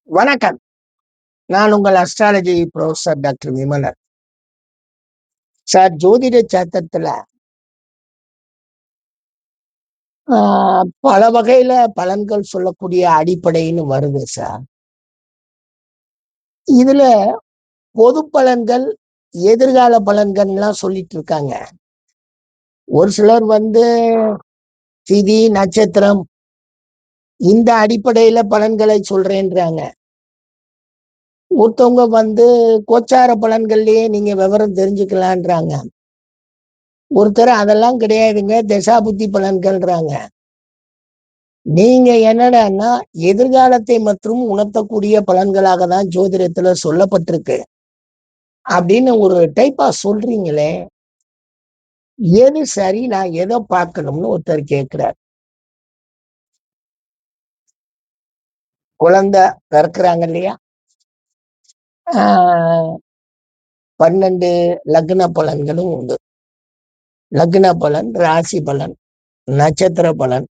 வணக்கம். நான் உங்கள் astrology professor doctor Vimalan. Sir, ஜோதிட சாஸ்திரத்துல பல வகையில பலன்கள் சொல்லக்கூடிய அடிப்படைன்னு வருது சார். இதுல பொது பலன்கள், எதிர்கால பலன்கள்லாம் சொல்லிட்டு இருக்காங்க. ஒரு சிலர் திதி, நட்சத்திரம் இந்த அடிப்படையில பலன்களை சொல்றேன்றாங்க. ஒருத்தவங்க கோச்சார பலன்கள்லயே நீங்க விவரம் தெரிஞ்சுக்கலான்றாங்க. ஒருத்தர் அதெல்லாம் கிடையாதுங்க, தசாபுத்தி பலன்கள்ன்றாங்க. நீங்க என்னடான்னா எதிர்காலத்தை மற்றும் உணர்த்தக்கூடிய பலன்களாக தான் ஜோதிடத்துல சொல்லப்பட்டிருக்கு அப்படின்னு ஒரு டைப்பா சொல்றீங்களே, எது சரி? நான் எதை பார்க்கணும்னு ஒருத்தர் கேட்கிறார். குழந்தை பிறக்கிறாங்க இல்லையா, 12 லக்ன பலன்களும் உண்டு. லக்ன பலன், ராசி பலன், நட்சத்திர பலன்,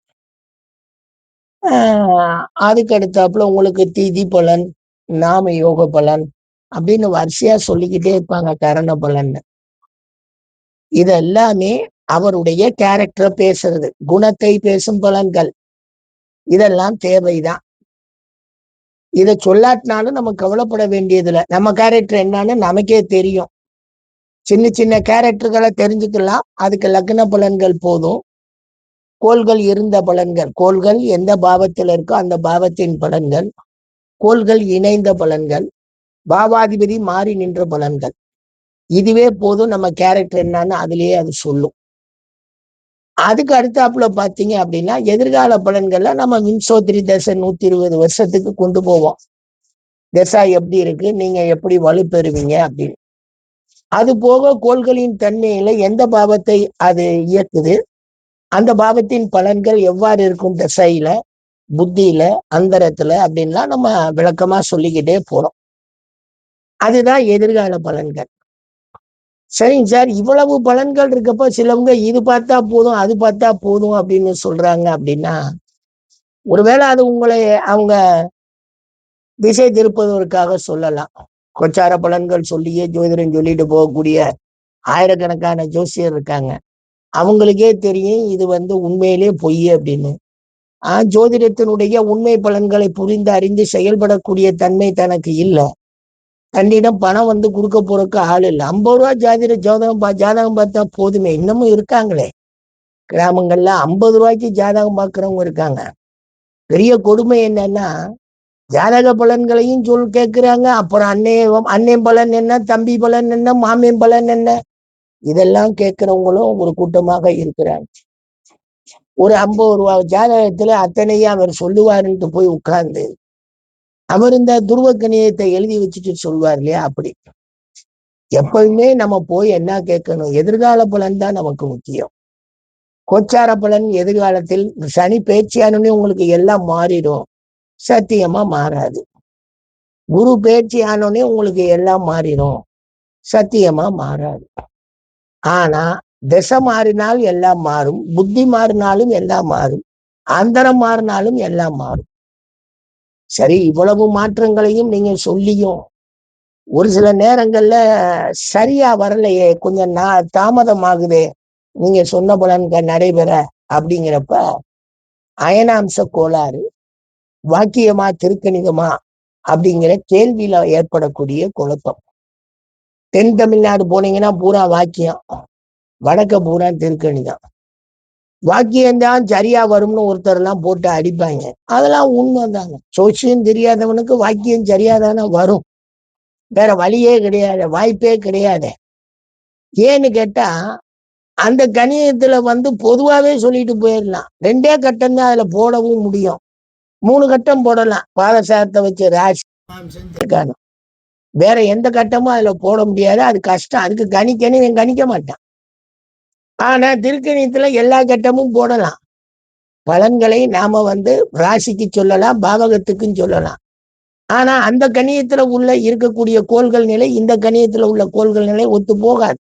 அதுக்கு அடுத்தாப்புல உங்களுக்கு திதி பலன், நாம யோக பலன் அப்படின்னு வரிசையா சொல்லிக்கிட்டே இருப்பாங்க, கரண பலன். இதெல்லாமே அவருடைய கேரக்டரை பேசுறது, குணத்தை பேசும் பலன்கள். இதெல்லாம் தேவைதான். இதை சொல்லாட்டினாலும் நம்ம கவலைப்பட வேண்டியதில்லை. நம்ம கேரக்டர் என்னன்னு நமக்கே தெரியும். சின்ன சின்ன கேரக்டர்களை தெரிஞ்சுக்கலாம், அதுக்கு லக்ன பலன்கள் போதும். கோள்கள் இருந்த பலன்கள், கோள்கள் எந்த பாவத்தில் இருக்கோ அந்த பாவத்தின் பலன்கள், கோள்கள் இணைந்த பலன்கள், பாவாதிபதி மாறி நின்ற பலன்கள், இதுவே போதும். நம்ம கேரக்டர் என்னன்னு அதுலயே அது சொல்லும். அதுக்கு அடுத்தாப்புல பாத்தீங்க அப்படின்னா எதிர்கால பலன்கள்ல நம்ம விம்சோத்திரி தசை 120 வருஷத்துக்கு கொண்டு போவோம். தசா எப்படி இருக்கு, நீங்க எப்படி வலுப்பெறுவீங்க அப்படின்னு. அது போக கோள்களின் தன்மையில எந்த பாவத்தை அது இயக்குது, அந்த பாவத்தின் பலன்கள் எவ்வாறு இருக்கும் தசையில, புத்தியில, அந்தரத்துல அப்படின்லாம் நம்ம விளக்கமா சொல்லிக்கிட்டே போறோம். அதுதான் எதிர்கால பலன்கள். சரிங்க சார், இவ்வளவு பலன்கள் இருக்கப்ப சிலவங்க இது பார்த்தா போதும், அது பார்த்தா போதும் அப்படின்னு சொல்றாங்க அப்படின்னா, ஒருவேளை அது உங்களை அவங்க திசை திருப்பதற்காக சொல்லலாம். கோச்சார பலன்கள் சொல்லியே ஜோதிடம் சொல்லிட்டு போகக்கூடிய ஆயிரக்கணக்கான ஜோசியர் இருக்காங்க. அவங்களுக்கே தெரியும் இது உண்மையிலே பொய் அப்படின்னு. ஜோதிடத்தினுடைய உண்மை பலன்களை புரிந்து அறிந்து செயல்படக்கூடிய தன்மை தனக்கு இல்லை. தன்னிடம் பணம் கொடுக்க போறதுக்கு ஆள் இல்லை. 50 ரூபா ஜாதகம் பார்த்தா போதுமே, இன்னமும் இருக்காங்களே கிராமங்கள்ல 50 ரூபாய்க்கு ஜாதகம் பார்க்கறவங்க இருக்காங்க. பெரிய கொடுமை என்னன்னா, ஜாதக பலன்களையும் கேட்கிறாங்க. அப்புறம் அண்ணன் பலன் என்ன, தம்பி பலன் என்ன, மாமியன் பலன் என்ன, இதெல்லாம் கேட்கிறவங்களும் ஒரு கூட்டமாக இருக்கிறாங்க. ஒரு 50 ரூபா ஜாதகத்துல அத்தனையும் அவர் சொல்லுவாருன்ட்டு போய் உட்கார்ந்து அவர் இந்த துருவ கணியத்தை எழுதி வச்சுட்டு சொல்வார் இல்லையா, அப்படி. எப்பவுமே நம்ம போய் என்ன கேட்கணும், எதிர்கால பலன் தான் நமக்கு முக்கியம். கோச்சார பலன் எதிர்காலத்தில் சனி பேச்சியானே உங்களுக்கு எல்லாம் மாறிடும், சத்தியமா மாறாது. குரு பேச்சு ஆனோடனே உங்களுக்கு எல்லாம் மாறிடும், சத்தியமா மாறாது. ஆனா திசை மாறினால் எல்லாம் மாறும், புத்தி மாறினாலும் எல்லாம் மாறும், அந்தரம் மாறினாலும் எல்லாம் மாறும். சரி, இவ்வளவு மாற்றங்களையும் நீங்க சொல்லியும் ஒரு சில நேரங்கள்ல சரியா வரலையே, கொஞ்சம் தாமதம் ஆகுதே நீங்க சொன்ன பலன்கள் நடைபெற அப்படிங்கிறப்ப, அயனாம்ச கோளாறு, வாக்கியமா திருக்கணிதமா அப்படிங்கிற கேள்வியில ஏற்படக்கூடிய குழப்பம். தென் தமிழ்நாடு போனீங்கன்னா பூரா வாக்கியம், வடக்க பூரா திருக்கணிதம். வாக்கியம்தான் சரியா வரும்னு ஒருத்தர் எல்லாம் போட்டு அடிப்பாங்க. அதெல்லாம் உண்மைதாங்க. சோசியம் தெரியாதவனுக்கு வாக்கியம் சரியாதானே வரும், வேற வழியே கிடையாது, வாய்ப்பே கிடையாது. ஏன்னு கேட்டா, அந்த கணிதத்துல பொதுவாவே சொல்லிட்டு போயிடலாம். 2 கட்டம் தான் அதுல போடவும் முடியும், 3 கட்டம் போடலாம். பாதசாரத்தை வச்சு ராசி செஞ்சிருக்காங்க, வேற எந்த கட்டமும் அதுல போட முடியாது. அது கஷ்டம், அதுக்கு கணிக்கணும், கணிக்க மாட்டான். ஆனா திருக்கணியத்துல எல்லா கட்டமும் போடலாம். பலன்களை நாம ராசிக்கு சொல்லலாம், பாவகத்துக்கும் சொல்லலாம். ஆனா அந்த கணியத்துல உள்ள இருக்கக்கூடிய கோள்கள் நிலை இந்த கணியத்துல உள்ள கோள்கள் நிலை ஒத்து போகாது,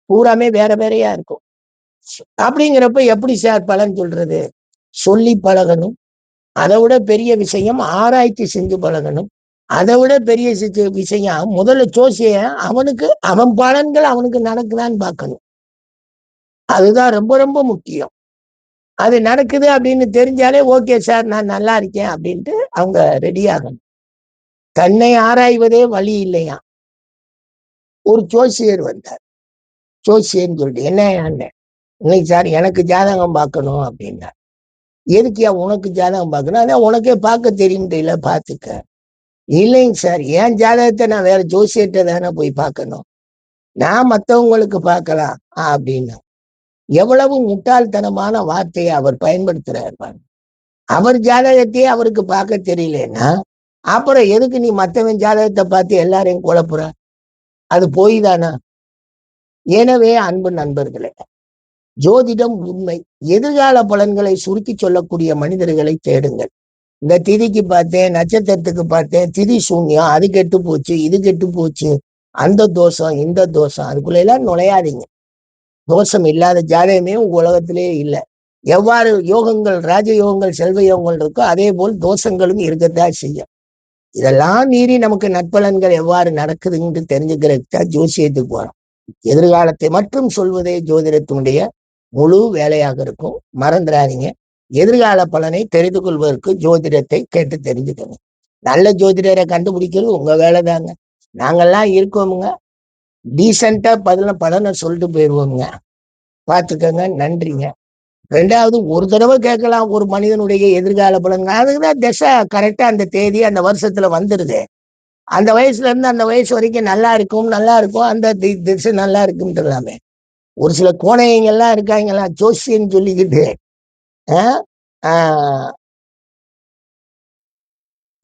பூராமே வேற வேறையா இருக்கும். அப்படிங்கிறப்ப எப்படி சார் பலன் சொல்றது? சொல்லி பழகணும், அதை விட பெரிய விஷயம் ஆராய்ச்சி செஞ்சு பழகணும். அதை விட பெரிய விஷயம் முதல்ல ஜோசிய அவனுக்கு அவன் பலன்கள் அவனுக்கு நடக்குதான்னு பார்க்கணும். அதுதான் ரொம்ப ரொம்ப முக்கியம். அது நடக்குது அப்படின்னு தெரிஞ்சாலே ஓகே சார் நான் நல்லா இருக்கேன் அப்படின்ட்டு அவங்க ரெடி ஆகணும். தன்னை ஆராய்வதே வழி இல்லையா. ஒரு ஜோசியர் வந்தார். ஜோசியர்னு சொல்லிட்டு என்ன இன்னைக்கு சார் எனக்கு ஜாதகம் பார்க்கணும் அப்படின்னா. எதுக்கியா உனக்கு ஜாதகம் பார்க்கணும்? அதான் உனக்கே பார்க்க தெரியும்ல பார்த்துக்க. இல்லைங்க சார் என் ஜாதகத்தை நான் வேற ஜோசியர்கிட்ட தானே போய் பார்க்கணும். நான் மற்றவங்களுக்கு பார்க்கலாம் அப்படின்னா. எவ்வளவு முட்டாள்தனமான வார்த்தையை அவர் பயன்படுத்துறாரு. அவர் ஜாதகத்தையே அவருக்கு பார்க்க தெரியலன்னா அப்புறம் எதுக்கு நீ மற்றவன் ஜாதகத்தை பார்த்து எல்லாரையும் குழப்புற? அது போய் தானா? எனவே அன்பு நண்பர்களே, ஜோதிடம் உண்மை. எதிர்கால பலன்களை சுருக்கி சொல்லக்கூடிய மனிதர்களை தேடுங்கள். இந்த திதிக்கு பார்த்தேன், நட்சத்திரத்துக்கு பார்த்தேன், திதி சூன்யம், அது கெட்டு போச்சு, இது கெட்டு போச்சு, அந்த தோஷம், இந்த தோஷம், அதுக்குள்ள எல்லாம் நுழையாதீங்க. தோஷம் இல்லாத ஜாதகமே உலகத்திலே இல்லை. எவ்வாறு யோகங்கள், ராஜயோகங்கள், செல்வ யோகங்கள் இருக்கோ அதே போல் தோஷங்களும் இருக்கத்தான் செய்யும். இதெல்லாம் மீறி நமக்கு நற்பலன்கள் எவ்வாறு நடக்குதுன்னு தெரிஞ்சுக்கிறதுக்கு தான் ஜோசியத்துக்கு போறோம். எதிர்காலத்தை மட்டும் சொல்வதே ஜோதிடத்தினுடைய முழு வேலையாக இருக்கும். மறந்துடாதீங்க. எதிர்கால பலனை தெரிந்து கொள்வதற்கு ஜோதிடத்தை கேட்டு தெரிஞ்சுக்கணும். நல்ல ஜோதிடரை கண்டுபிடிக்கிறது உங்க வேலை தாங்க. நாங்கெல்லாம் இருக்கோமுங்க, டீசெண்டா பலனை சொல்லிட்டு போயிடுவோமுங்க. பார்த்துக்கங்க. நன்றிங்க. ரெண்டாவது, ஒரு தடவை கேட்கலாம் ஒரு மனிதனுடைய எதிர்கால பலன்கள். அதுக்குதான் திசை கரெக்டா அந்த தேதி அந்த வருஷத்துல வந்துருது. அந்த வயசுல இருந்து அந்த வயசு வரைக்கும் நல்லா இருக்கும், நல்லா இருக்கும், அந்த திசை நல்லா இருக்கும்ன்றலாமே. ஒரு சில கோணையங்கள்லாம் இருக்காங்களா ஜோசியன்னு சொல்லிக்கிட்டு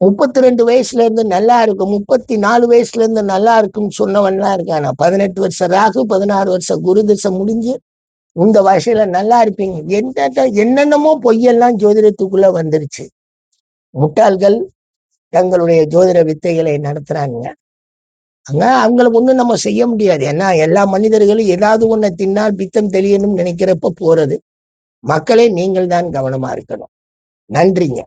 32 வயசுல இருந்து நல்லா இருக்கும், 34 வயசுல இருந்து நல்லா இருக்கும்னு சொன்னவன்லாம் இருக்கானா. 18 வருஷம் ராகு, 16 வருஷம் குரு திசை முடிஞ்சு இந்த வயசுல நல்லா இருப்பீங்க. என்னென்னமோ பொய்யெல்லாம் ஜோதிடத்துக்குள்ள வந்துருச்சு. முட்டாள்கள் தங்களுடைய ஜோதிட வித்தைகளை நடத்துறாங்க. அவங்களுக்கு ஒண்ணும் நம்ம செய்ய முடியாது. ஏன்னா எல்லா மனிதர்களும் ஏதாவது ஒண்ணு தின்னால் பித்தம் தெளியணும்னு நினைக்கிறப்ப போறது. மக்களே நீங்கள் தான் கவனமா இருக்கணும். நன்றிங்க.